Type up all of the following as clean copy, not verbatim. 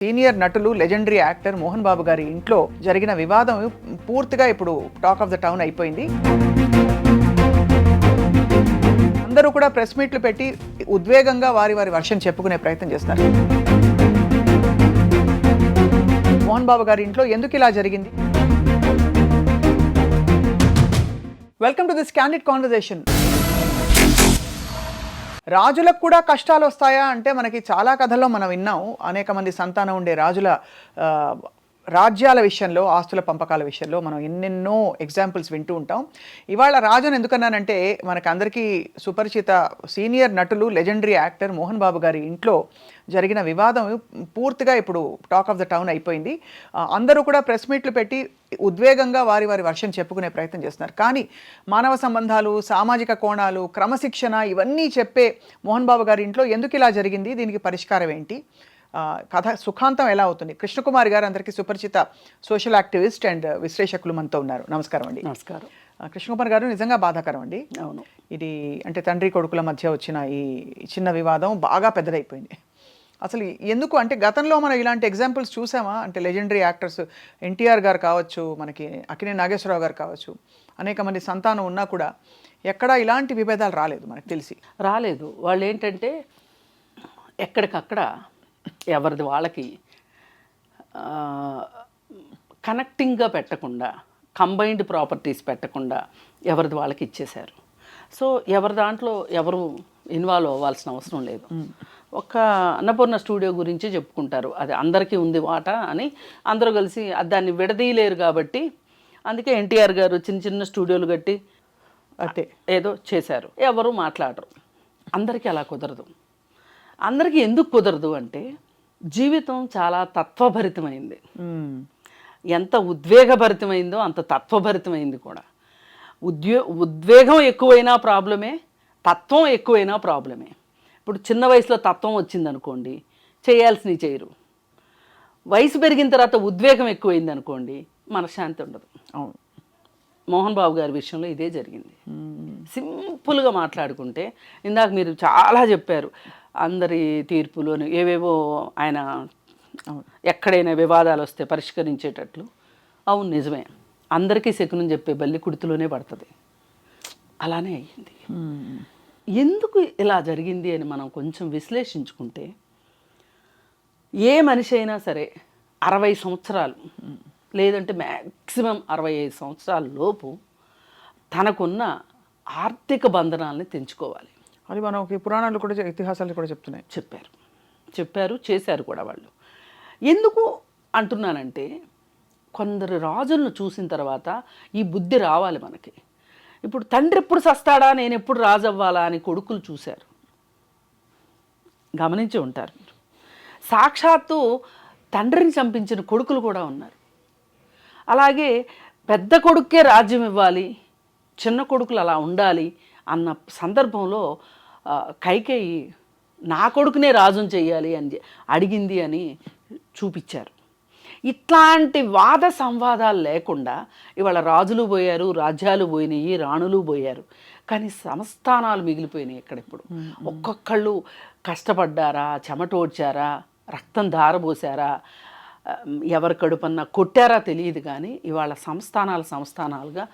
Senior నటులు legendary actor Mohan Babu గారి ఇంట్లో జరిగిన వివాదం పూర్తిగా ఇప్పుడు టాక్ ఆఫ్ ద టౌన్ అయిపోయింది. అందరూ కూడా ప్రెస్ మీట్లు పెట్టి ఉద్వేగంగా వారి వర్షన్ చెప్పుకునే ప్రయత్నం చేస్తున్నారు. మోహన్ బాబు గారి ఇంట్లో ఎందుకు ఇలా జరిగింది? Welcome to this candid conversation. రాజులకు కూడా కష్టాలు వస్తాయా అంటే మనకి చాలా కథల్లో మనం విన్నాం. అనేక మంది సంతానం ఉండే రాజుల రాజ్యాల విషయంలో, ఆస్తుల పంపకాల విషయంలో మనం ఎన్నెన్నో ఎగ్జాంపుల్స్ వింటూ ఉంటాం. ఇవాళ రాజును ఎందుకన్నానంటే మనకు అందరికీ సుపరిచిత సీనియర్ నటులు లెజెండరీ యాక్టర్ మోహన్ బాబు గారి ఇంట్లో జరిగిన వివాదం పూర్తిగా ఇప్పుడు టాక్ ఆఫ్ ద టౌన్ అయిపోయింది. అందరూ కూడా ప్రెస్ మీట్లు పెట్టి ఉద్వేగంగా వారి వర్షన్ చెప్పుకునే ప్రయత్నం చేస్తున్నారు. కానీ మానవ సంబంధాలు, సామాజిక కోణాలు, క్రమశిక్షణ ఇవన్నీ చెప్పే మోహన్ బాబు గారి ఇంట్లో ఎందుకు ఇలా జరిగింది, దీనికి పరిష్కారం ఏంటి, కథ సుఖాంతం ఎలా అవుతుంది? కృష్ణకుమార్ గారు అందరికీ సుపరిచిత సోషల్ యాక్టివిస్ట్ అండ్ విశ్లేషకులు మనతో ఉన్నారు. నమస్కారం అండి. నమస్కారం. కృష్ణకుమార్ గారు, నిజంగా బాధాకరం అండి. అవును, ఇది అంటే తండ్రి కొడుకుల మధ్య వచ్చిన ఈ చిన్న వివాదం బాగా పెద్దదైపోయింది. అసలు ఎందుకు అంటే గతంలో మనం ఇలాంటి ఎగ్జాంపుల్స్ చూసామా? అంటే లెజెండరీ యాక్టర్స్ ఎన్టీఆర్ గారు కావచ్చు, మనకి అక్కినేని నాగేశ్వరరావు గారు కావచ్చు, అనేక మంది సంతానం ఉన్నా కూడా ఎక్కడా ఇలాంటి విభేదాలు రాలేదు మనకు తెలిసి. రాలేదు. వాళ్ళు ఏంటంటే ఎక్కడికక్కడ ఎవరిది వాళ్ళకి కనెక్టింగ్గా పెట్టకుండా, కంబైన్డ్ ప్రాపర్టీస్ పెట్టకుండా ఎవరిది వాళ్ళకి ఇచ్చేశారు. సో ఎవరి దాంట్లో ఎవరు ఇన్వాల్వ్ అవ్వాల్సిన అవసరం లేదు. ఒక అన్నపూర్ణ స్టూడియో గురించి చెప్పుకుంటారు, అది అందరికీ ఉంది వాటా అని అందరూ కలిసి దాన్ని విడదీయలేరు. కాబట్టి అందుకే ఎన్టీఆర్ గారు చిన్న చిన్న స్టూడియోలు కట్టి అంటే ఏదో చేశారు. ఎవరు మాట్లాడరు. అందరికీ అలా కుదరదు. అందరికీ ఎందుకు కుదరదు అంటే జీవితం చాలా తత్వభరితమైంది. ఎంత ఉద్వేగభరితమైందో అంత తత్వభరితమైంది కూడా. ఉద్వేగం ఎక్కువైనా ప్రాబ్లమే, తత్వం ఎక్కువైనా ప్రాబ్లమే. ఇప్పుడు చిన్న వయసులో తత్వం వచ్చిందనుకోండి, చేయాల్సినవి చేయరు. వయసు పెరిగిన తర్వాత ఉద్వేగం ఎక్కువైంది అనుకోండి, మనశ్శాంతి ఉండదు. అవును, మోహన్ బాబు గారి విషయంలో ఇదే జరిగింది. సింపుల్గా మాట్లాడుకుంటే, ఇందాక మీరు చాలా చెప్పారు అందరి తీర్పులు ఏవేవో ఆయన ఎక్కడైనా వివాదాలు వస్తే పరిష్కరించేటట్లు. అవును, నిజమే. అందరికీ శకునం చెప్పే బల్లి కుడితిలోనే పడుతుంది. అలానే అయ్యింది. ఎందుకు ఇలా జరిగింది అని మనం కొంచెం విశ్లేషించుకుంటే, ఏ మనిషి అయినా సరే 60 సంవత్సరాలు లేదంటే మ్యాక్సిమం 65 సంవత్సరాల లోపు తనకున్న ఆర్థిక బంధనాలని తెంచుకోవాలి. అది మనకి పురాణాలు కూడా, ఇతిహాసాలు కూడా చెప్తున్నాయి. చెప్పారు, చేశారు కూడా వాళ్ళు. ఎందుకు అంటున్నానంటే, కొందరు రాజులను చూసిన తర్వాత ఈ బుద్ధి రావాలి మనకి. ఇప్పుడు తండ్రి ఎప్పుడు సస్తాడా, నేను ఎప్పుడు రాజు అవ్వాలా అని కొడుకులు చూశారు. గమనించి ఉంటారు మీరు. సాక్షాత్తు తండ్రిని చంపించిన కొడుకులు కూడా ఉన్నారు. అలాగే పెద్ద కొడుకే రాజ్యం ఇవ్వాలి, చిన్న కొడుకులు అలా ఉండాలి అన్న సందర్భంలో కైకేయి నా కొడుకునే రాజుని చెయ్యాలి అని అడిగింది అని చూపించారు. ఇట్లాంటి వాద సంవాదాలు లేకుండా ఇవాళ రాజులు పోయారు, రాజ్యాలు పోయినాయి, రాణులు పోయారు, కానీ సంస్థానాలు మిగిలిపోయినాయి. ఎక్కడెప్పుడు ఒక్కొక్కళ్ళు కష్టపడ్డారా, చెమటోడ్చారా, రక్తం ధారపోసారా, ఎవరి కడుపన్నా కొట్టారా తెలియదు, కానీ ఇవాళ సంస్థానాలుగా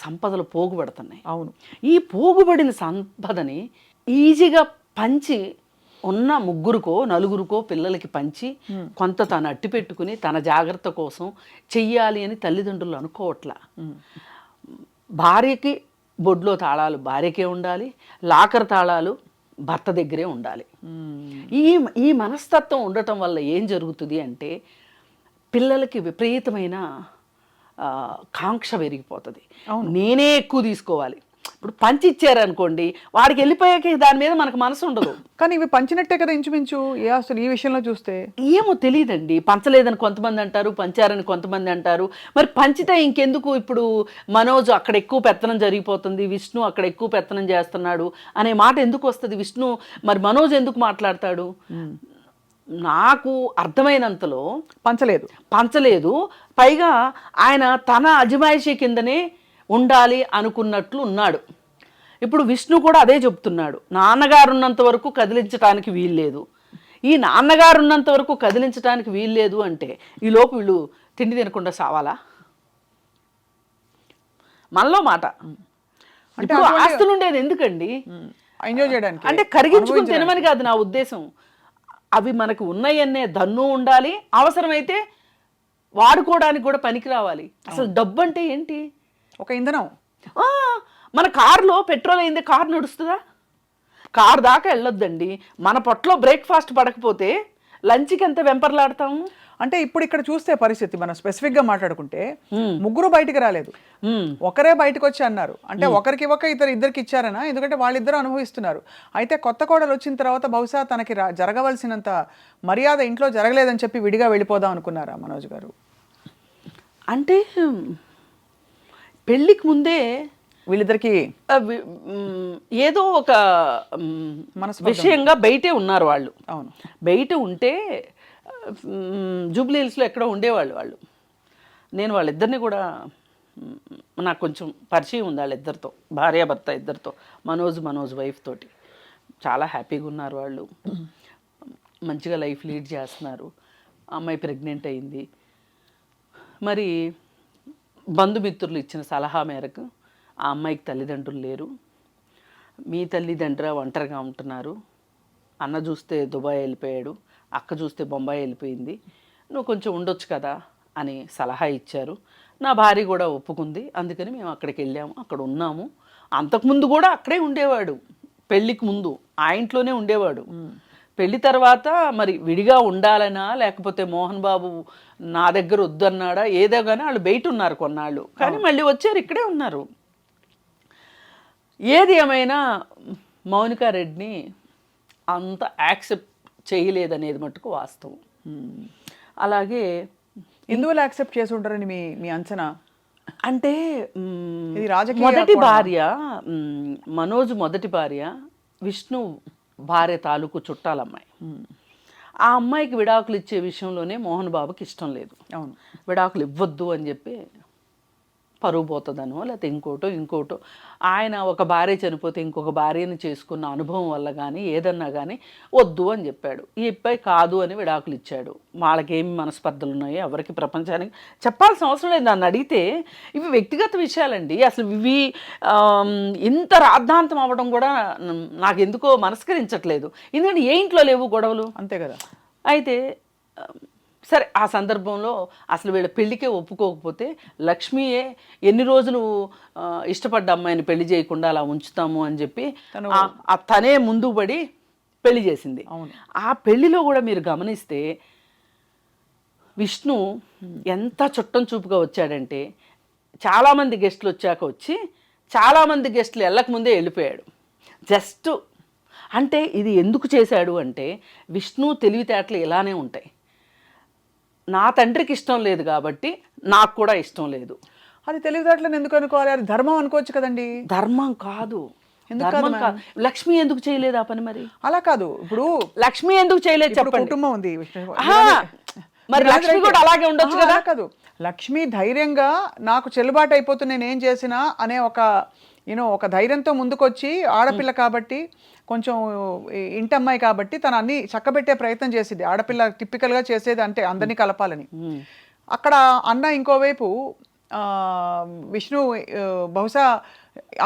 సంపదలు పోగుపడుతున్నాయి. అవును, ఈ పోగుబడిన సంపదని ఈజీగా పంచి ఉన్న ముగ్గురుకో నలుగురికో పిల్లలకి పంచి కొంత తను అట్టి పెట్టుకుని తన జాగ్రత్త కోసం చెయ్యాలి అని తల్లిదండ్రులు అనుకోవట్లా. భార్యకి బొడ్లో తాళాలు భార్యకే ఉండాలి, లాకర్ తాళాలు భర్త దగ్గరే ఉండాలి. ఈ మనస్తత్వం ఉండటం వల్ల ఏం జరుగుతుంది అంటే పిల్లలకి విపరీతమైన కాంక్ష పెరిగిపోతుంది. నేనే ఎక్కువ తీసుకోవాలి. ఇప్పుడు పంచి ఇచ్చారనుకోండి, వాడికి వెళ్ళిపోయాక దాని మీద మనకు మనసు ఉండదు. కానీ ఇవి పంచినట్టే కదా ఇంచుమించు. అసలు ఈ విషయంలో చూస్తే ఏమో తెలియదండి. పంచలేదని కొంతమంది అంటారు, పంచారని కొంతమంది అంటారు. మరి పంచితే ఇంకెందుకు? ఇప్పుడు మనోజ్ అక్కడ ఎక్కువ పెత్తనం జరిగిపోతుంది, విష్ణు అక్కడ ఎక్కువ పెత్తనం చేస్తున్నాడు అనే మాట ఎందుకు వస్తుంది? విష్ణు మరి మనోజ్ ఎందుకు మాట్లాడతాడు? నాకు అర్థమైనంతలో పంచలేదు. పైగా ఆయన తన అజమాయిషీ కిందనే ఉండాలి అనుకున్నట్లు ఉన్నాడు. ఇప్పుడు విష్ణు కూడా అదే చెప్తున్నాడు, నాన్నగారు ఉన్నంత వరకు కదిలించడానికి వీల్లేదు, ఈ నాన్నగారు ఉన్నంత వరకు కదిలించడానికి వీల్లేదు అంటే ఈ లోపు వీళ్ళు తిండి తినకుండా సావాలా? మనలో మాట. అంటే ఆస్తులు ఉండేది ఎందుకండి? ఎంజాయ్ చేయడానికి, అంటే కరిగించుకుని తినమని కాదు నా ఉద్దేశం. అవి మనకు ఉన్నాయన్నే దన్ను ఉండాలి, అవసరమైతే వాడుకోవడానికి కూడా పనికి రావాలి. అసలు డబ్బు అంటే ఏంటి? ఒక ఇంధనం. మన కారులో పెట్రోల్ అయింది, కారు నడుస్తుందా? కారు దాకా వెళ్ళొద్దండి. మన పొట్టలో బ్రేక్ఫాస్ట్ పడకపోతే లంచ్కి ఎంత వెంపర్లాడతాము. అంటే ఇప్పుడు ఇక్కడ చూస్తే పరిస్థితి మనం స్పెసిఫిక్ గా మాట్లాడుకుంటే ముగ్గురు బయటికి రాలేదు, ఒకరే బయటకు వచ్చి అన్నారు. అంటే ఒకరికి ఇవ్వక ఇద్దరికి ఇచ్చారనా? ఎందుకంటే వాళ్ళిద్దరూ అనుభవిస్తున్నారు. అయితే కొత్త కోడలు వచ్చిన తర్వాత బహుశా తనకి జరగవలసినంత మర్యాద ఇంట్లో జరగలేదని చెప్పి విడిగా వెళ్ళిపోదాం అనుకున్నారా మనోజ్ గారు? అంటే పెళ్ళికి ముందే వీళ్ళిద్దరికి ఏదో ఒక విషయంగా బయటే ఉన్నారు వాళ్ళు. అవును, బయట ఉంటే జూబ్లీ హిల్స్లో ఎక్కడో ఉండేవాళ్ళు వాళ్ళు. నేను వాళ్ళిద్దరిని కూడా నాకు కొంచెం పరిచయం ఉంది వాళ్ళిద్దరితో, భార్యాభర్త ఇద్దరితో, మనోజ్ వైఫ్ తోటి. చాలా హ్యాపీగా ఉన్నారు వాళ్ళు, మంచిగా లైఫ్ లీడ్ చేస్తున్నారు. అమ్మాయి ప్రెగ్నెంట్ అయింది. మరి బంధుమిత్రులు ఇచ్చిన సలహా మేరకు ఆ అమ్మాయికి తల్లిదండ్రులు లేరు, మీ తల్లిదండ్రులు ఒంటరిగా ఉంటున్నారు, అన్న చూస్తే దుబాయ్ వెళ్ళిపోయాడు, అక్క చూస్తే బొంబాయి వెళ్ళిపోయింది, నువ్వు కొంచెం ఉండొచ్చు కదా అని సలహా ఇచ్చారు. నా భార్య కూడా ఒప్పుకుంది. అందుకని మేము అక్కడికి వెళ్ళాము, అక్కడ ఉన్నాము. అంతకుముందు కూడా అక్కడే ఉండేవాడు, పెళ్ళికి ముందు ఆ ఇంట్లోనే ఉండేవాడు. పెళ్లి తర్వాత మరి విడిగా ఉండాలనా లేకపోతే మోహన్ బాబు నా దగ్గర వద్దన్నాడా ఏదో కానీ వాళ్ళు బయట ఉన్నారు కొన్నాళ్ళు, కానీ మళ్ళీ వచ్చారు, ఇక్కడే ఉన్నారు. ఏది ఏమైనా మౌనికా రెడ్డిని అంత యాక్సెప్ట్ చేయలేదనేది మటుకు వాస్తవం. అలాగే ఎందువల్ల యాక్సెప్ట్ చేసి ఉంటారని మీ అంచనా? అంటే ఇది రాజకీయ మొదటి భార్య, మనోజ్ మొదటి భార్య విష్ణు భార్య తాలూకు చుట్టాలమ్మాయి. ఆ అమ్మాయికి విడాకులు ఇచ్చే విషయంలోనే మోహన్ బాబుకి ఇష్టం లేదు. అవును, విడాకులు ఇవ్వద్దు అని చెప్పి పరువు పోతుందనో లేకపోతే ఇంకోటో ఆయన ఒక భార్య చనిపోతే ఇంకొక భార్యను చేసుకున్న అనుభవం వల్ల కానీ ఏదన్నా కానీ వద్దు అని చెప్పాడు. ఈ అబ్బాయి కాదు అని విడాకులు ఇచ్చాడు. వాళ్ళకేమి మనస్పర్ధలు ఉన్నాయో ఎవరికి ప్రపంచానికి చెప్పాల్సిన అవసరం లేదు. నన్ను అడిగితే ఇవి వ్యక్తిగత విషయాలండి. అసలు ఇవి ఇంత రాద్ధాంతం అవ్వడం కూడా నాకు ఎందుకో మనస్కరించట్లేదు. ఎందుకంటే ఏ ఇంట్లో లేవు గొడవలు, అంతే కదా. అయితే సరే ఆ సందర్భంలో అసలు వీళ్ళ పెళ్ళికే ఒప్పుకోకపోతే లక్ష్మియే ఎన్ని రోజులు ఇష్టపడ్డ అమ్మాయిని పెళ్లి చేయకుండా అలా ఉంచుతాము అని చెప్పి తనే ముందుకు పడి పెళ్లి చేసింది. ఆ పెళ్లిలో కూడా మీరు గమనిస్తే విష్ణు ఎంత చుట్టం చూపుగా వచ్చాడంటే చాలామంది గెస్టులు వచ్చాక వచ్చి చాలామంది గెస్టులు వెళ్ళకముందే వెళ్ళిపోయాడు. జస్ట్ అంటే ఇది ఎందుకు చేశాడు అంటే విష్ణు తెలివితేటలు ఇలానే ఉంటాయి. నా తండ్రికి ఇష్టం లేదు కాబట్టి నాకు కూడా ఇష్టం లేదు. అది తెలివితేటలను ఎందుకు అనుకోవాలి? అది ధర్మం అనుకోవచ్చు కదండి. ధర్మం కాదు. లక్ష్మి ఎందుకు చేయలేదు ఆ పని? మరి అలా కాదు, ఇప్పుడు లక్ష్మి ఎందుకు చేయలేదు చెప్పండి. కుటుంబం ఉంది, మరి లక్ష్మి కూడా అలాగే ఉండొచ్చు కదా. కాదు, లక్ష్మి ధైర్యంగా నాకు చెల్లుబాటు అయిపోతుంది నేను ఏం చేసినా అనే ఒక ధైర్యంతో ముందుకొచ్చి ఆడపిల్ల కాబట్టి కొంచెం ఇంటమ్మాయి కాబట్టి తను అన్ని చక్కబెట్టే ప్రయత్నం చేసింది. ఆడపిల్ల టిపికల్గా చేసేది అంటే అందరినీ కలపాలని. అక్కడ అన్న ఇంకోవైపు విష్ణు బహుశా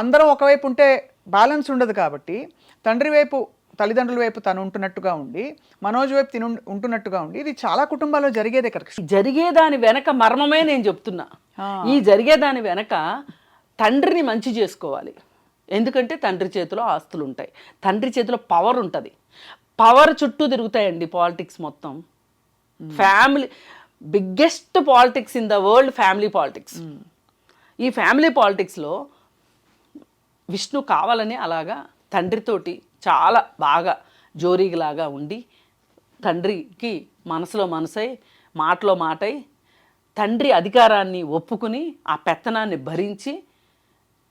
అందరం ఒకవైపు ఉంటే బ్యాలెన్స్ ఉండదు కాబట్టి తండ్రి వైపు తల్లిదండ్రుల వైపు తను ఉంటున్నట్టుగా ఉండి మనోజ్ వైపు తిను ఉంటున్నట్టుగా ఉండి ఇది చాలా కుటుంబాల్లో జరిగేదే కదా. జరిగేదాని వెనక మర్మమే నేను చెప్తున్నా. ఈ జరిగేదాని వెనక తండ్రిని మంచి చేసుకోవాలి. ఎందుకంటే తండ్రి చేతిలో ఆస్తులు ఉంటాయి, తండ్రి చేతిలో పవర్ ఉంటుంది. పవర్ చుట్టూ తిరుగుతాయండి పాలిటిక్స్ మొత్తం. Family biggest politics in the world family politics. ఈ ఫ్యామిలీ పాలిటిక్స్లో విష్ణు కావాలని అలాగా తండ్రితోటి చాలా బాగా జోరీలాగా ఉండి తండ్రికి మనసులో మనసై మాటలో మాటై తండ్రి అధికారాన్ని ఒప్పుకుని ఆ పెత్తనాన్ని భరించి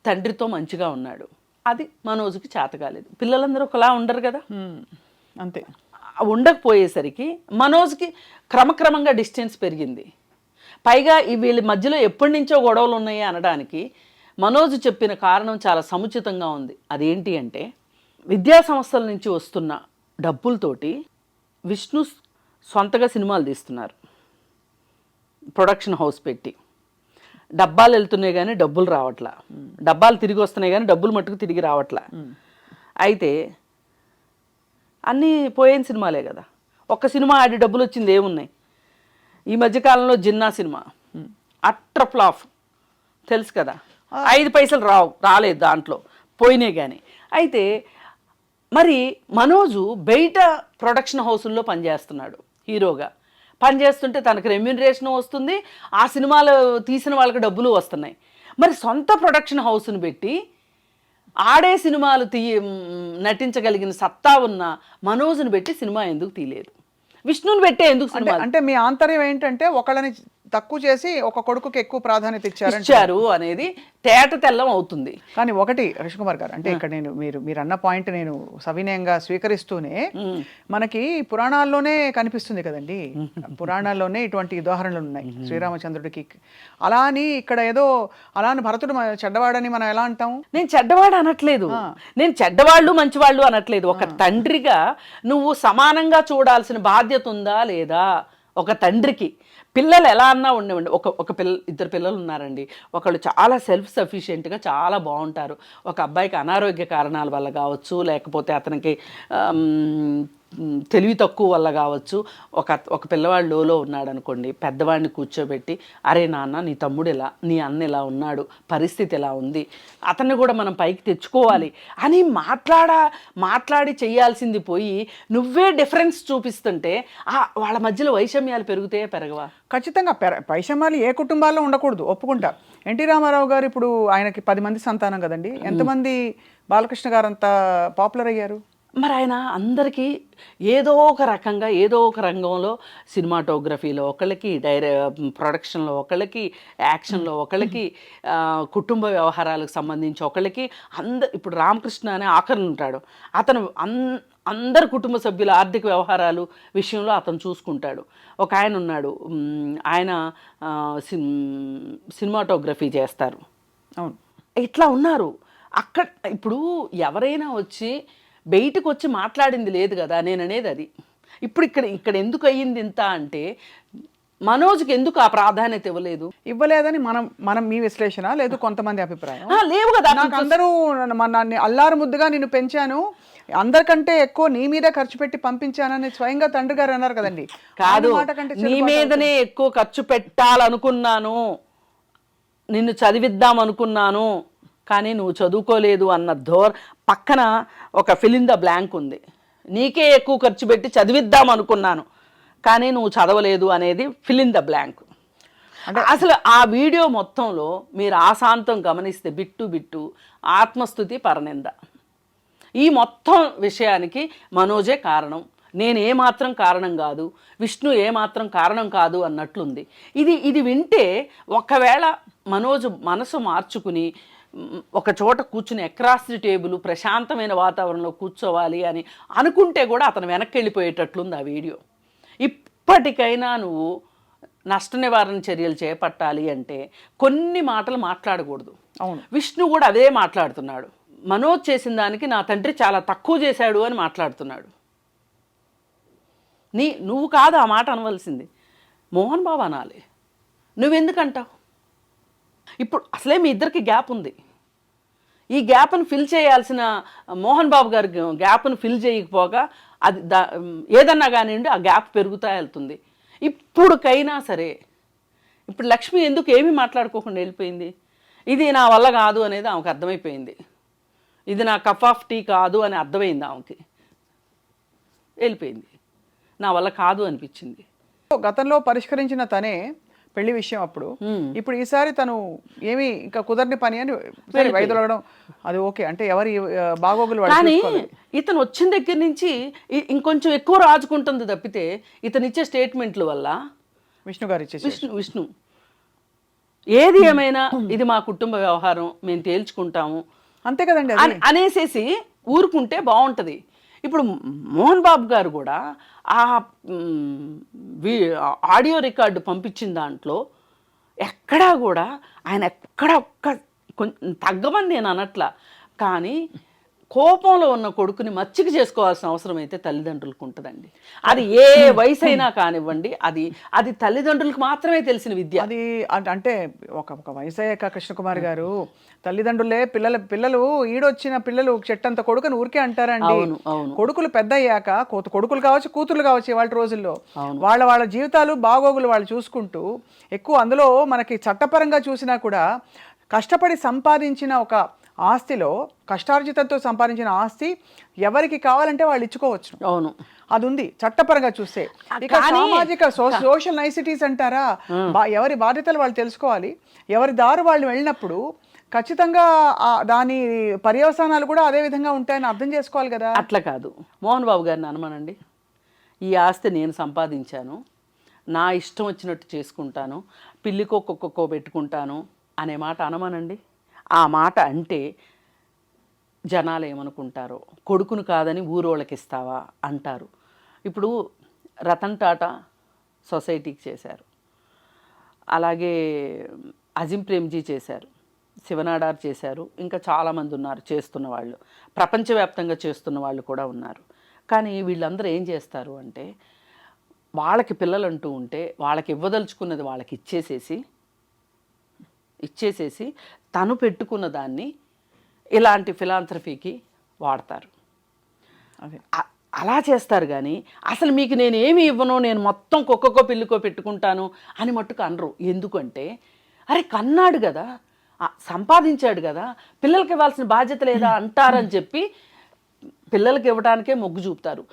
తండ్రితో మంచిగా ఉన్నాడు. అది మనోజ్కి చేత కాలేదు. పిల్లలందరూ ఒకలా ఉండరు కదా, అంతే. ఉండకపోయేసరికి మనోజ్కి క్రమక్రమంగా డిస్టెన్స్ పెరిగింది. పైగా వీళ్ళ మధ్యలో ఎప్పటి నుంచో గొడవలు ఉన్నాయి అనడానికి మనోజ్ చెప్పిన కారణం చాలా సముచితంగా ఉంది. అదేంటి అంటే విద్యా సంస్థల నుంచి వస్తున్న డబ్బులతోటి విష్ణు సొంతగా సినిమాలు తీస్తున్నారు, ప్రొడక్షన్ హౌస్ పెట్టి. డబ్బాలు వెళ్తున్నాయి కానీ డబ్బులు రావట్లా, డబ్బాలు తిరిగి వస్తున్నాయి కానీ డబ్బులు మట్టుకు తిరిగి రావట్లా. అయితే అన్నీ పోయిన సినిమాలే కదా, ఒక్క సినిమా ఆడి డబ్బులు వచ్చింది ఏమున్నాయి? ఈ మధ్యకాలంలో జిన్నా సినిమా అట్టర్ ఫ్లాప్, తెలుసు కదా, 5 పైసలు రాలేదు దాంట్లో, పోయినాయి కానీ. అయితే మరి మనోజు బయట ప్రొడక్షన్ హౌసుల్లో పనిచేస్తున్నాడు, హీరోగా పనిచేస్తుంటే తనకు రెమ్యూనరేషన్ వస్తుంది, ఆ సినిమాలు తీసిన వాళ్ళకి డబ్బులు వస్తున్నాయి. మరి సొంత ప్రొడక్షన్ హౌస్ను పెట్టి ఆడే సినిమాలు నటించగలిగిన సత్తా ఉన్న మనోజ్ని పెట్టి సినిమా ఎందుకు తీయలేదు? విష్ణుని పెట్టే ఎందుకు సినిమా? అంటే మీ ఆంతర్యం ఏంటంటే ఒకళ్ళని తక్కువ చేసి ఒక కొడుకుకి ఎక్కువ ప్రాధాన్యత ఇచ్చారు అనేది తేట తెల్లం అవుతుంది. కానీ ఒకటి రవికుమార్ గారు, అంటే ఇక్కడ మీరు అన్న పాయింట్ నేను సవినయంగా స్వీకరిస్తూనే, మనకి పురాణాల్లోనే కనిపిస్తుంది కదండి, పురాణాల్లోనే ఇటువంటి ఉదాహరణలు ఉన్నాయి. శ్రీరామచంద్రుడికి అలా అని ఇక్కడ ఏదో అలా అని భరతుడు చెడ్డవాడని మనం ఎలా అంటాం? నేను చెడ్డవాడు అనట్లేదు, నేను చెడ్డవాళ్ళు మంచివాళ్ళు అనట్లేదు. ఒక తండ్రిగా నువ్వు సమానంగా చూడాల్సిన బాధ్యత ఉందా లేదా? ఒక తండ్రికి పిల్లలు ఎలా అన్నా ఉండేవండి. ఒక ఇద్దరు పిల్లలు ఉన్నారండి, ఒకళ్ళు చాలా సెల్ఫ్ సఫిషియెంట్గా చాలా బాగుంటారు. ఒక అబ్బాయికి అనారోగ్య కారణాల వల్ల కావచ్చు, లేకపోతే అతనికి తెలివి తక్కువ వల్ల కావచ్చు, ఒక పిల్లవాడు లోలో ఉన్నాడు అనుకోండి, పెద్దవాడిని కూర్చోబెట్టి, అరే నాన్న నీ తమ్ముడు ఎలా, నీ అన్న ఎలా ఉన్నాడు, పరిస్థితి ఎలా ఉంది, అతన్ని కూడా మనం పైకి తెచ్చుకోవాలి అని మాట్లాడి చేయాల్సింది పోయి నువ్వే డిఫరెన్స్ చూపిస్తుంటే వాళ్ళ మధ్యలో వైషమ్యాలు పెరగవా? ఖచ్చితంగా వైషమ్యాలు ఏ కుటుంబాల్లో ఉండకూడదు, ఒప్పుకుంటా. ఎన్టీ రామారావు గారు ఇప్పుడు ఆయనకి 10 మంది సంతానం కదండి, ఎంతమంది బాలకృష్ణ గారు అంత పాపులర్ అయ్యారు? మరి ఆయన అందరికీ ఏదో ఒక రకంగా ఏదో ఒక రంగంలో, సినిమాటోగ్రఫీలో ఒకళ్ళకి, ప్రొడక్షన్లో ఒకళ్ళకి, యాక్షన్లో ఒకళ్ళకి, కుటుంబ వ్యవహారాలకు సంబంధించి ఒకళ్ళకి, ఇప్పుడు రామకృష్ణ అనే ఆఖరణ ఉంటాడు, అతను అందరు కుటుంబ సభ్యుల ఆర్థిక వ్యవహారాలు విషయంలో అతను చూసుకుంటాడు. ఒక ఆయన ఉన్నాడు, ఆయన సినిమాటోగ్రఫీ చేస్తారు. అవును, ఇట్లా ఉన్నారు. అక్కడ ఇప్పుడు ఎవరైనా వచ్చి బయటకు వచ్చి మాట్లాడింది లేదు కదా, నేను అనేది అది. ఇప్పుడు ఇక్కడ ఎందుకు అయ్యింది ఇంత అంటే, మనోజ్కి ఎందుకు ఆ ప్రాధాన్యత ఇవ్వలేదని మనం మీ విశ్లేషణ, లేదు కొంతమంది అభిప్రాయం? లేవు కదా. నాకు అందరూ నన్ను అల్లారు ముద్దుగా నిన్ను పెంచాను, అందరికంటే ఎక్కువ నీ మీదే ఖర్చు పెట్టి పంపించానని స్వయంగా తండ్రి గారు అన్నారు కదండి. కాదు, నీ మీదనే ఎక్కువ ఖర్చు పెట్టాలనుకున్నాను, నిన్ను చదివిద్దాం అనుకున్నాను, కానీ నువ్వు చదువుకోలేదు అన్న పక్కన ఒక ఫిల్ ఇన్ ద బ్లాంక్ ఉంది. నీకే ఎక్కువ ఖర్చు పెట్టి చదివిద్దాం అనుకున్నాను కానీ నువ్వు చదవలేదు అనేది ఫిల్ ఇన్ ద బ్లాంక్. అంటే అసలు ఆ వీడియో మొత్తంలో మీరు ఆశాంతం గమనిస్తే బిట్టు ఆత్మస్తుతి పరనింద, ఈ మొత్తం విషయానికి మనోజే కారణం, నేను ఏమాత్రం కారణం కాదు, విష్ణు ఏమాత్రం కారణం కాదు అన్నట్లుంది. ఇది వింటే ఒకవేళ మనోజు మనసు మార్చుకుని ఒక చోట కూర్చుని అక్రాస్ ది టేబుల్ ప్రశాంతమైన వాతావరణంలో కూర్చోవాలి అని అనుకుంటే కూడా అతను వెనక్కి వెళ్ళిపోయేటట్లుంది ఆ వీడియో. ఇప్పటికైనా నువ్వు నష్ట నివారణ చర్యలు చేపట్టాలి అంటే కొన్ని మాటలు మాట్లాడకూడదు. అవును, విష్ణు కూడా అదే మాట్లాడుతున్నాడు. మనోజ్ చేసిన దానికి నా తండ్రి చాలా తక్కువ చేశాడు అని మాట్లాడుతున్నాడు. నువ్వు కాదు ఆ మాట అనవలసింది, మోహన్ బాబు అనాలి. నువ్వెందుకంటావు? ఇప్పుడు అసలే మీ ఇద్దరికి గ్యాప్ ఉంది, ఈ గ్యాప్ను ఫిల్ చేయాల్సిన మోహన్ బాబు గారి గ్యాప్ను ఫిల్ చేయకపోగా అది ఏదన్నా కానివ్వండి ఆ గ్యాప్ పెరుగుతా వెళ్తుంది. ఇప్పుడుకైనా సరే, ఇప్పుడు లక్ష్మి ఎందుకు ఏమీ మాట్లాడుకోకుండా వెళ్ళిపోయింది? ఇది నా వల్ల కాదు అనేది ఆమెకు అర్థమైపోయింది, ఇది నా కప్ ఆఫ్ టీ కాదు అని అర్థమైంది ఆమెకి, వెళ్ళిపోయింది. నా వల్ల కాదు అనిపించింది. గతంలో పరిష్కరించిన తనే పెళ్లి విషయం అప్పుడు, ఇప్పుడు ఈసారి తను ఏమి ఇంకా కుదరని పని అని వైదొలగడం అది ఓకే అంటే ఎవరి బాగోగులు. కానీ ఇతను వచ్చిన దగ్గర నుంచి ఇంకొంచెం ఎక్కువ రాజుకుంటుంది తప్పితే ఇతను ఇచ్చే స్టేట్మెంట్ల వల్ల విష్ణు గారు ఇచ్చే విష్ణు ఏది ఏమైనా ఇది మా కుటుంబ వ్యవహారం, మేము తేల్చుకుంటాము అంతే కదండి అనేసేసి ఊరుకుంటే బాగుంటుంది. ఇప్పుడు మోహన్ బాబు గారు కూడా ఆ ఆడియో రికార్డు పంపించిన దాంట్లో ఎక్కడా కూడా ఆయన ఒక్క తగ్గమని నేను అనట్లా, కానీ కోపంలో ఉన్న కొడుకుని మచ్చిక చేసుకోవాల్సిన అవసరం అయితే తల్లిదండ్రులకు ఉంటుందండి. అది ఏ వయసు అయినా కానివ్వండి, అది తల్లిదండ్రులకు మాత్రమే తెలిసిన విద్య. అది అంటే ఒక వయసు అయ్యాక కృష్ణకుమారి గారు తల్లిదండ్రులే పిల్లలు ఈడొచ్చిన పిల్లలు చెట్టంత కొడుకుని ఊరికే అంటారండి. అవును, అవును. కొడుకులు పెద్ద అయ్యాక కొడుకులు కావచ్చు, కూతుర్లు కావచ్చు, ఇవాళ రోజుల్లో వాళ్ళ జీవితాలు బాగోగులు వాళ్ళు చూసుకుంటూ ఎక్కువ అందులో మనకి చట్టపరంగా చూసినా కూడా కష్టపడి సంపాదించిన ఒక ఆస్తిలో, కష్టార్జితంతో సంపాదించిన ఆస్తి ఎవరికి కావాలంటే వాళ్ళు ఇచ్చుకోవచ్చు. అవును, అది ఉంది చట్టపరంగా చూస్తే. ఇక సామాజిక సోషల్ నైసిటీస్ అంటారా, ఎవరి బాధ్యతలు వాళ్ళు తెలుసుకోవాలి. ఎవరి దారి వాళ్ళు వెళ్ళినప్పుడు ఖచ్చితంగా దాని పర్యవసానాలు కూడా అదే విధంగా ఉంటాయని అర్థం చేసుకోవాలి కదా. అట్లా కాదు, మోహన్ బాబు గారిని అనమనండి, ఈ ఆస్తి నేను సంపాదించాను, నా ఇష్టం వచ్చినట్టు చేసుకుంటాను, పిల్లికో కుక్కకో పెట్టుకుంటాను అనే మాట అనమనండి. ఆ మాట అంటే జనాలు ఏమనుకుంటారో, కొడుకును కాదని ఊరోళ్ళకి ఇస్తావా అంటారు. ఇప్పుడు రతన్ టాటా సొసైటీకి చేశారు, అలాగే అజిం ప్రేమ్జీ చేశారు, శివనాడార్ చేశారు, ఇంకా చాలామంది ఉన్నారు చేస్తున్న వాళ్ళు, ప్రపంచవ్యాప్తంగా చేస్తున్న వాళ్ళు కూడా ఉన్నారు. కానీ వీళ్ళందరూ ఏం చేస్తారు అంటే, వాళ్ళకి పిల్లలు అంటూ ఉంటే వాళ్ళకి ఇవ్వదలుచుకున్నది వాళ్ళకి ఇచ్చేసేసి తను పెట్టుకున్న దాన్ని ఇలాంటి ఫిలాంథ్రఫీకి వాడతారు. అలా చేస్తారు. కానీ అసలు మీకు నేను ఏమి ఇవ్వను, నేను మొత్తం కుక్కకో పిల్లికో పెట్టుకుంటాను అని మట్టుకు అనరు. ఎందుకంటే అరే కన్నాడు కదా, సంపాదించాడు కదా, పిల్లలకి ఇవ్వాల్సిన బాధ్యత లేదా అంటారని చెప్పి పిల్లలకి ఇవ్వడానికే మొగ్గు చూపుతారు.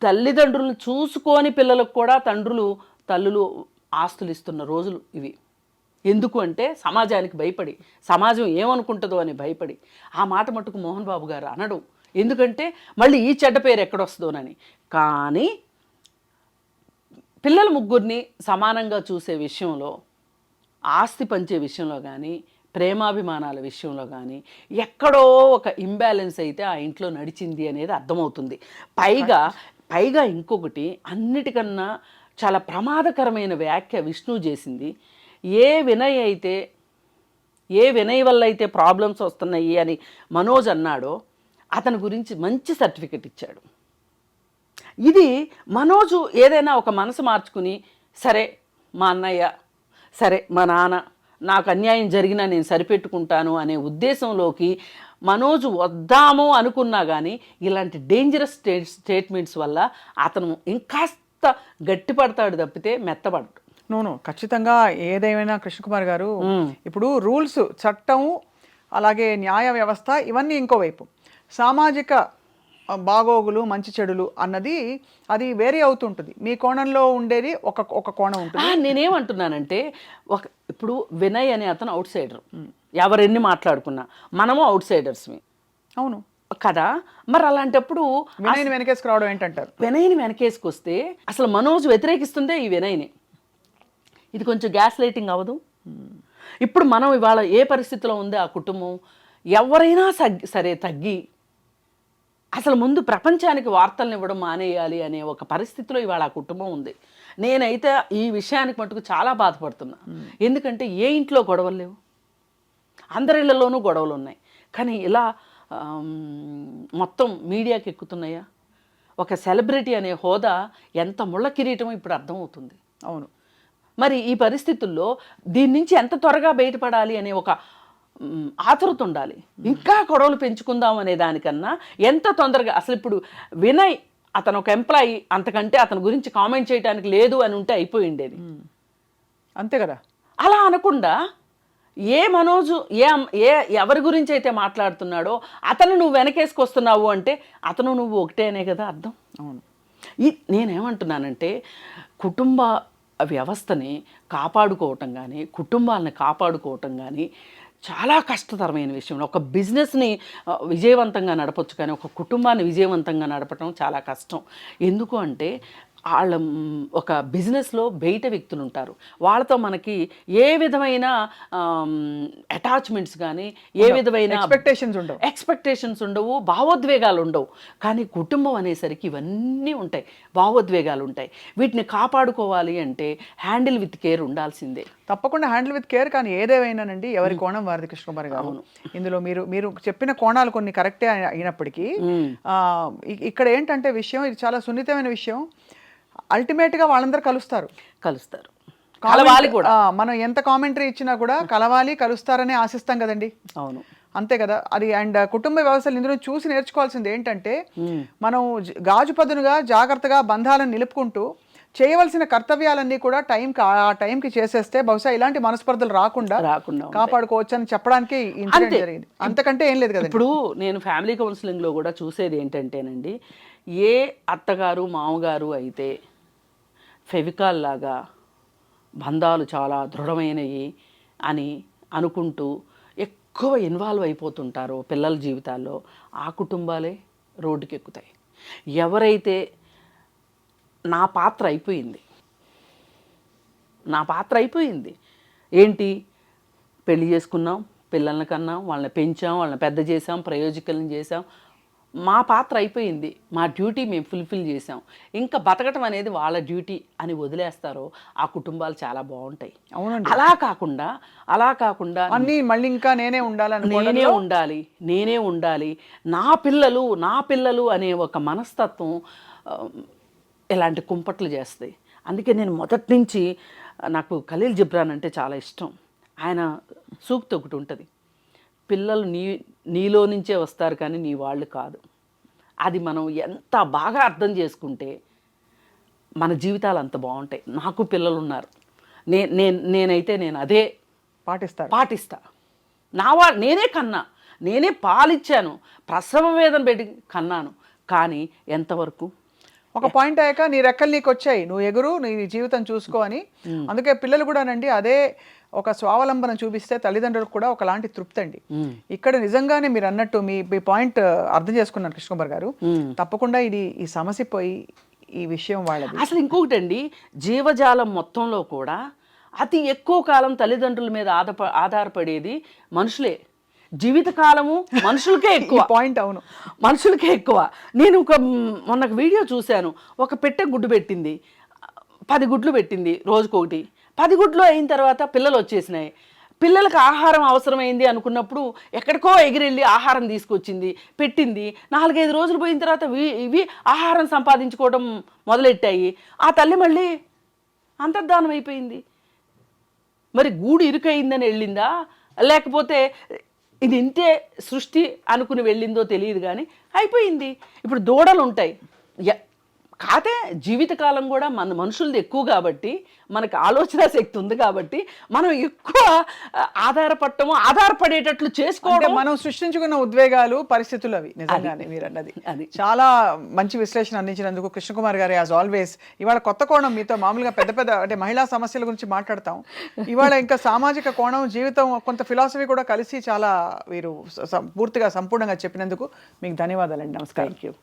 తల్లిదండ్రులను చూసుకొని పిల్లలకు కూడా తల్లులు ఆస్తులు ఇస్తున్న రోజులు ఇవి. ఎందుకు అంటే సమాజానికి భయపడి, సమాజం ఏమనుకుంటుందో అని భయపడి. ఆ మాట మట్టుకు మోహన్ బాబు గారు అనడు, ఎందుకంటే మళ్ళీ ఈ చెడ్డ పేరు ఎక్కడొస్తుందోనని. కానీ పిల్లల ముగ్గురిని సమానంగా చూసే విషయంలో, ఆస్తి పంచే విషయంలో కానీ, ప్రేమాభిమానాల విషయంలో కానీ ఎక్కడో ఒక ఇంబ్యాలెన్స్ అయితే ఆ ఇంట్లో నడిచింది అనేది అర్థమవుతుంది. పైగా ఇంకొకటి, అన్నిటికన్నా చాలా ప్రమాదకరమైన వ్యాఖ్య విష్ణు చేసింది. ఏ వినయ్ వల్ల అయితే ప్రాబ్లమ్స్ వస్తున్నాయి అని మనోజ్ అన్నాడో అతని గురించి మంచి సర్టిఫికెట్ ఇచ్చాడు. ఇది మనోజు ఏదైనా ఒక మనసు మార్చుకుని, సరే మా అన్నయ్య, సరే మా నాన్న నాకు అన్యాయం జరిగినా నేను సరిపెట్టుకుంటాను అనే ఉద్దేశంలోకి మనోజు వద్దాము అనుకున్నా కానీ ఇలాంటి డేంజరస్ స్టేట్మెంట్స్ వల్ల అతను ఇంకాస్త గట్టిపడతాడు తప్పితే మెత్తపడడు. నో ఖచ్చితంగా ఏదేమైనా కృష్ణకుమార్ గారు, ఇప్పుడు రూల్స్, చట్టం, అలాగే న్యాయ వ్యవస్థ ఇవన్నీ ఇంకోవైపు, సామాజిక బాగోగులు, మంచి చెడులు అన్నది అది వేరే అవుతుంటుంది. మీ కోణంలో ఉండేది ఒక కోణం ఉంటుంది. నేనేమంటున్నానంటే, ఇప్పుడు వినయ్ అనే అతను అవుట్ సైడర్, ఎవరెన్ని మాట్లాడుకున్నా మనము అవుట్ సైడర్స్మి. అవును కదా, మరి అలాంటప్పుడు వినయ్ని వెనకేసుకురావడం ఏంటంటారు? వినయ్ని వెనకేసుకొస్తే అసలు మనోజ్ వ్యతిరేకిస్తుందే ఈ వినయ్ని. ఇది కొంచెం గ్యాస్ లైటింగ్ అవ్వదు? ఇప్పుడు మనం ఇవాళ ఏ పరిస్థితిలో ఉంది ఆ కుటుంబం, ఎవరైనా సరే తగ్గి అసలు ముందు ప్రపంచానికి వార్తలను ఇవ్వడం మానేయాలి అనే ఒక పరిస్థితిలో ఇవాళ ఆ కుటుంబం ఉంది. నేనైతే ఈ విషయానికి మటుకు చాలా బాధపడుతున్నా. ఎందుకంటే ఏ ఇంట్లో గొడవలు లేవు, అందరిళ్లలోనూ గొడవలు ఉన్నాయి. కానీ ఇలా మొత్తం మీడియాకి ఎక్కుతున్నాయా? ఒక సెలబ్రిటీ అనే హోదా ఎంత ముళ్ళ కిరీటమో ఇప్పుడు అర్థమవుతుంది. అవును, మరి ఈ పరిస్థితుల్లో దీని నుంచి ఎంత త్వరగా బయటపడాలి అనే ఒక ఆతృత ఉండాలి. ఇంకా గొడవలు పెంచుకుందాం అనే దానికన్నా ఎంత తొందరగా, అసలు ఇప్పుడు వినయ్ అతను ఒక ఎంప్లాయీ, అంతకంటే అతని గురించి కామెంట్ చేయడానికి లేదు అని ఉంటే అయిపోయిండేది. అంతే కదా. అలా అనకుండా ఏ మనోజు ఎవరి గురించి అయితే మాట్లాడుతున్నాడో అతను నువ్వు వెనకేసుకొస్తున్నావు అంటే అతను నువ్వు ఒకటే అనే కదా అర్థం. అవును, నేనేమంటున్నానంటే కుటుంబ వ్యవస్థని కాపాడుకోవటం కానీ, కుటుంబాలని కాపాడుకోవటం కానీ చాలా కష్టతరమైన విషయం. ఒక బిజినెస్ని విజయవంతంగా నడపచ్చు, కానీ ఒక కుటుంబాన్ని విజయవంతంగా నడపటం చాలా కష్టం. ఎందుకు అంటే వాళ్ళ ఒక బిజినెస్లో బయట వ్యక్తులు ఉంటారు, వాళ్ళతో మనకి ఏ విధమైన అటాచ్మెంట్స్ కానీ ఏ విధమైన ఎక్స్పెక్టేషన్స్ ఉండవు, భావోద్వేగాలు ఉండవు. కానీ కుటుంబం అనేసరికి ఇవన్నీ ఉంటాయి, భావోద్వేగాలు ఉంటాయి. వీటిని కాపాడుకోవాలి అంటే హ్యాండిల్ విత్ కేర్ ఉండాల్సిందే. తప్పకుండా హ్యాండిల్ విత్ కేర్. కానీ ఏదేమైనానండి ఎవరి కోణం వారిది కృష్ణకుమారి గారు. ఇందులో మీరు చెప్పిన కోణాలు కొన్ని కరెక్టే అయినప్పటికీ ఇక్కడ ఏంటంటే విషయం, ఇది చాలా సున్నితమైన విషయం. అల్టిమేట్గా వాళ్ళందరూ కలుస్తారు. కలవాలి కూడా. మనం ఎంత కామెంటరీ ఇచ్చినా కూడా కలవాలి, కలుస్తారని ఆశిస్తాం కదండి. అవును, అంతే కదా అది. అండ్ కుటుంబ వ్యవస్థలు ఇందులో చూసి నేర్చుకోవాల్సింది ఏంటంటే మనం గాజు పదునుగా జాగ్రత్తగా బంధాలను నిలుపుకుంటూ చేయవలసిన కర్తవ్యాలన్నీ కూడా ఆ టైంకి చేసేస్తే బహుశా ఇలాంటి మనస్పర్ధలు రాకుండా కాపాడుకోవచ్చు అని చెప్పడానికి ఇన్సిడెంట్ జరిగింది. అంతకంటే ఏం లేదు కదా. ఇప్పుడు నేను ఫ్యామిలీ కౌన్సిలింగ్లో కూడా చూసేది ఏంటంటేనండి, ఏ అత్తగారు మామగారు అయితే ఫెవికాల్ లాగా బంధాలు చాలా దృఢమైనవి అని అనుకుంటూ ఎక్కువ ఇన్వాల్వ్ అయిపోతుంటారో పిల్లల జీవితాల్లో, ఆ కుటుంబాలే రోడ్డుకి ఎక్కుతాయి. ఎవరైతే నా పాత్ర అయిపోయింది ఏంటి, పెళ్లి చేసుకున్నాం, పిల్లల్ని కన్నాం, వాళ్ళని పెంచాం, వాళ్ళని పెద్ద చేసాం, ప్రయోజకులను చేసాం, మా పాత్ర అయిపోయింది, మా డ్యూటీ మేము ఫుల్ఫిల్ చేసాం, ఇంకా బతకటం అనేది వాళ్ళ డ్యూటీ అని వదిలేస్తారో ఆ కుటుంబాలు చాలా బాగుంటాయి. అవునండి. అలా కాకుండా అన్నీ మళ్ళీ ఇంకా నేనే ఉండాలి, నా పిల్లలు అనే ఒక మనస్తత్వం ఇలాంటి కుంపట్లు చేస్తాయి. అందుకే నేను మొదటి నుంచి నాకు ఖలీల్ జిబ్రాన్ అంటే చాలా ఇష్టం. ఆయన సూక్తి ఒకటి ఉంటుంది, పిల్లలు నీలో నుంచే వస్తారు కానీ నీ వాళ్ళు కాదు. అది మనం ఎంత బాగా అర్థం చేసుకుంటే మన జీవితాలు అంత బాగుంటాయి. నాకు పిల్లలు ఉన్నారు, నేనైతే అదే పాటిస్తా. నేనే కన్నా, నేనే పాలిచ్చాను, ప్రసవ వేదన పెట్టి కన్నాను. కానీ ఎంతవరకు ఒక పాయింట్ అయ్యాక నీ రెక్కలు నీకు వచ్చాయి, నువ్వు ఎగురు, నీ జీవితం చూసుకో అని. అందుకే పిల్లలు కూడానండి అదే ఒక స్వావలంబన చూపిస్తే తల్లిదండ్రులకు కూడా ఒకలాంటి తృప్తి అండి. ఇక్కడ నిజంగానే మీరు అన్నట్టు మీ పాయింట్ అర్థం చేసుకున్నాను కృష్ణకుమార్ గారు. తప్పకుండా ఈ సమస్య పోయి ఈ విషయం వాళ్ళది. అసలు ఇంకొకటి అండి, జీవజాలం మొత్తంలో కూడా అతి ఎక్కువ కాలం తల్లిదండ్రుల మీద ఆధారపడేది మనుషులే. జీవితకాలము మనుషులకే ఎక్కువ. పాయింట్. అవును, మనుషులకే ఎక్కువ. నేను మొన్న వీడియో చూశాను, ఒక పెట్టె గుడ్డు పెట్టింది, 10 గుడ్లు పెట్టింది రోజుకొకటి. 10 గుడ్లు అయిన తర్వాత పిల్లలు వచ్చేసినాయి. పిల్లలకు ఆహారం అవసరమైంది అనుకున్నప్పుడు ఎక్కడికో ఎగిరెళ్ళి ఆహారం తీసుకొచ్చింది, పెట్టింది. 4-5 రోజులు పోయిన తర్వాత ఇవి ఆహారం సంపాదించుకోవడం మొదలెట్టాయి. ఆ తల్లి మళ్ళీ అంతర్ధానం అయిపోయింది. మరి గూడు ఇరుకయిందని వెళ్ళిందా, లేకపోతే ఇది ఇంతే సృష్టి అనుకుని వెళ్ళిందో తెలియదు, కానీ అయిపోయింది. ఇప్పుడు దూడలు ఉంటాయి, కాతే జీవితకాలం కూడా మన మనుషులది ఎక్కువ కాబట్టి, మనకు ఆలోచన శక్తి ఉంది కాబట్టి మనం ఎక్కువ ఆధారపడేటట్లు చేసుకోవడం. మనం సృష్టించుకున్న ఉద్వేగాలు, పరిస్థితులు అవి. నిజంగానే మీరు అన్నది చాలా మంచి విశ్లేషణ అందించినందుకు కృష్ణకుమార్ గారు యాజ్ ఆల్వేస్. ఇవాళ కొత్త కోణం, మీతో మామూలుగా పెద్ద అంటే మహిళా సమస్యల గురించి మాట్లాడతాం, ఇవాళ ఇంకా సామాజిక కోణం, జీవితం, కొంత ఫిలాసఫీ కూడా కలిసి చాలా మీరు పూర్తిగా సంపూర్ణంగా చెప్పినందుకు మీకు ధన్యవాదాలండి. నమస్కారం.